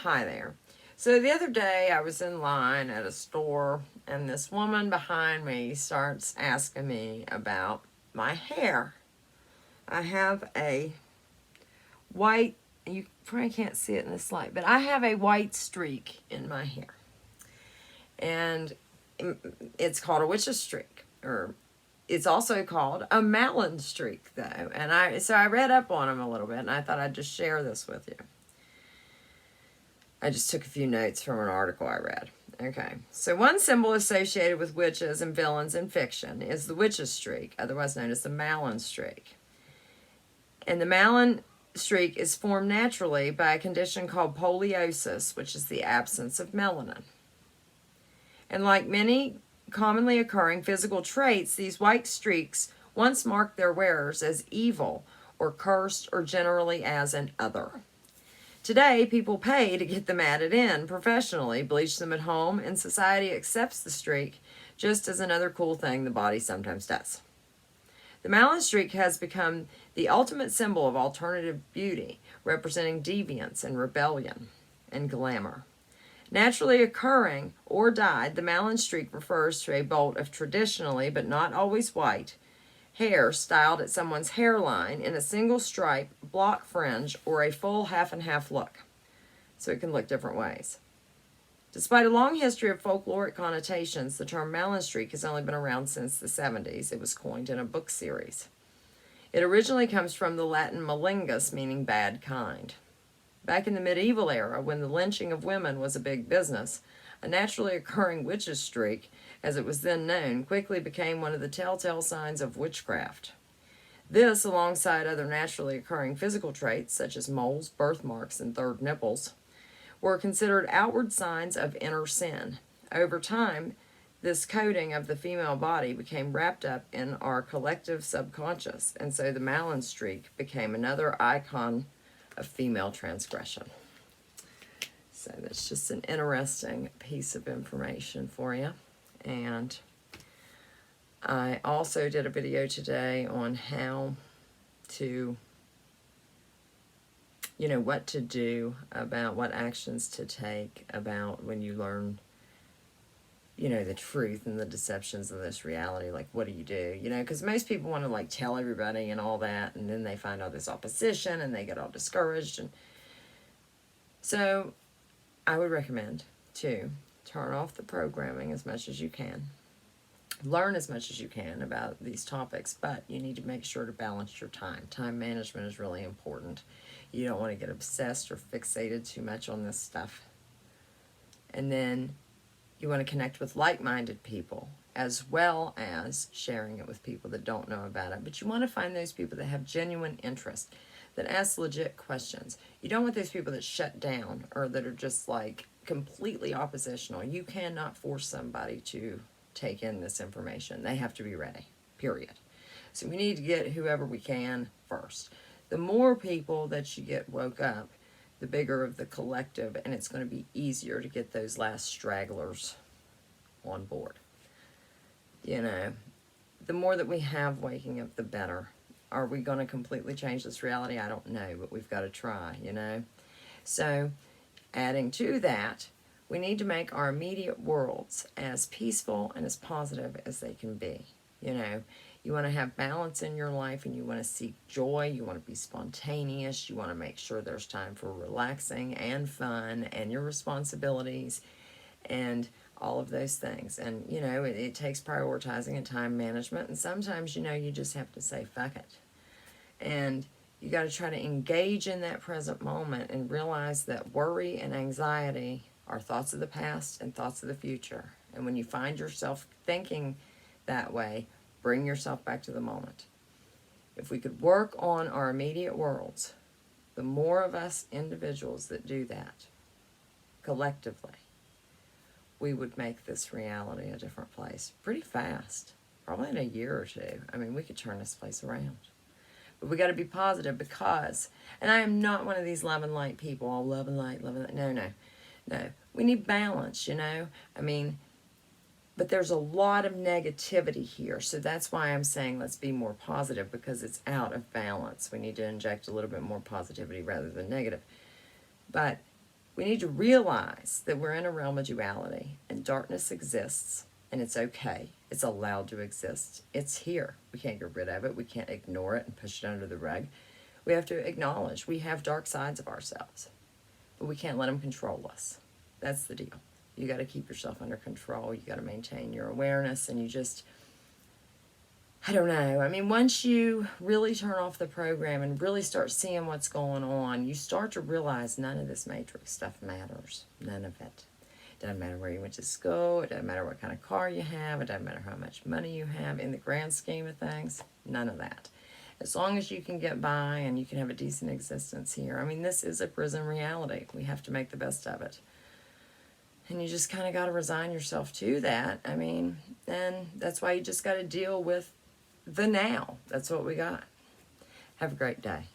Hi there. So the other day I was in line at a store and this woman behind me starts asking me about my hair. I have a white, you probably can't see it in this light, but I have a white streak in my hair. And it's called a witch's streak, or it's also called a Mallen Streak though. And I read up on them a little bit and I thought I'd just share this with you. I just took a few notes from an article I read. Okay, so one symbol associated with witches and villains in fiction is the witch's streak, otherwise known as the Mallen Streak. And the Mallen Streak is formed naturally by a condition called poliosis, which is the absence of melanin. And like many commonly occurring physical traits, these white streaks once marked their wearers as evil or cursed or generally as an other. Today, people pay to get them added in professionally, bleach them at home, and society accepts the streak just as another cool thing the body sometimes does. The Mallen Streak has become the ultimate symbol of alternative beauty, representing deviance and rebellion and glamour. Naturally occurring or dyed, the Mallen Streak refers to a bolt of traditionally, but not always white, hair styled at someone's hairline in a single stripe, block fringe, or a full half and half look. So it can look different ways. Despite a long history of folkloric connotations, the term Mallen Streak has only been around since the 70s. It was coined in a book series. It originally comes from the Latin malingus, meaning bad kind. Back in the medieval era, when the lynching of women was a big business, a naturally occurring witch's streak, as it was then known, quickly became one of the telltale signs of witchcraft. This, alongside other naturally occurring physical traits, such as moles, birthmarks, and third nipples, were considered outward signs of inner sin. Over time, this coding of the female body became wrapped up in our collective subconscious, and so the Mallen Streak became another icon of female transgression. So that's just an interesting piece of information for you. And I also did a video today on how to, what to do about what actions to take about when you learn, the truth and the deceptions of this reality. Like, what do? Because most people want to, tell everybody and all that, and then they find all this opposition and they get all discouraged. And so I would recommend to turn off the programming as much as you can. Learn as much as you can about these topics, but you need to make sure to balance your time. Time management is really important. You don't want to get obsessed or fixated too much on this stuff. And then you want to connect with like-minded people, as well as sharing it with people that don't know about it. But you want to find those people that have genuine interest, that ask legit questions. You don't want those people that shut down or that are just completely oppositional. You cannot force somebody to take in this information. They have to be ready, period. So we need to get whoever we can first. The more people that you get woke up, the bigger of the collective, and it's going to be easier to get those last stragglers on board. The more that we have waking up, the better. Are we going to completely change this reality? I don't know, but we've got to try, So, adding to that, we need to make our immediate worlds as peaceful and as positive as they can be. You want to have balance in your life, and you want to seek joy. You want to be spontaneous. You want to make sure there's time for relaxing and fun and your responsibilities and all of those things. And, it takes prioritizing and time management. And sometimes, you just have to say, fuck it. And you got to try to engage in that present moment and realize that worry and anxiety are thoughts of the past and thoughts of the future. And when you find yourself thinking that way, bring yourself back to the moment. If we could work on our immediate worlds, the more of us individuals that do that collectively, we would make this reality a different place pretty fast. Probably in a year or two. We could turn this place around. But we got to be positive because, and I am not one of these love and light people, all love and light, no. We need balance, but there's a lot of negativity here. So that's why I'm saying let's be more positive, because it's out of balance. We need to inject a little bit more positivity rather than negative. But We need to realize that we're in a realm of duality and darkness exists, and it's okay. It's allowed to exist. It's here. We can't get rid of it. We can't ignore it and push it under the rug. We have to acknowledge we have dark sides of ourselves, but we can't let them control us. That's the deal. You got to keep yourself under control. You got to maintain your awareness, and you just, I don't know. I mean, once you really turn off the program and really start seeing what's going on, you start to realize none of this matrix stuff matters. None of it. It doesn't matter where you went to school. It doesn't matter what kind of car you have. It doesn't matter how much money you have. In the grand scheme of things, none of that. As long as you can get by and you can have a decent existence here. I mean, this is a prison reality. We have to make the best of it. And you just kind of got to resign yourself to that. I mean, and that's why you just got to deal with the now. That's what we got. Have a great day.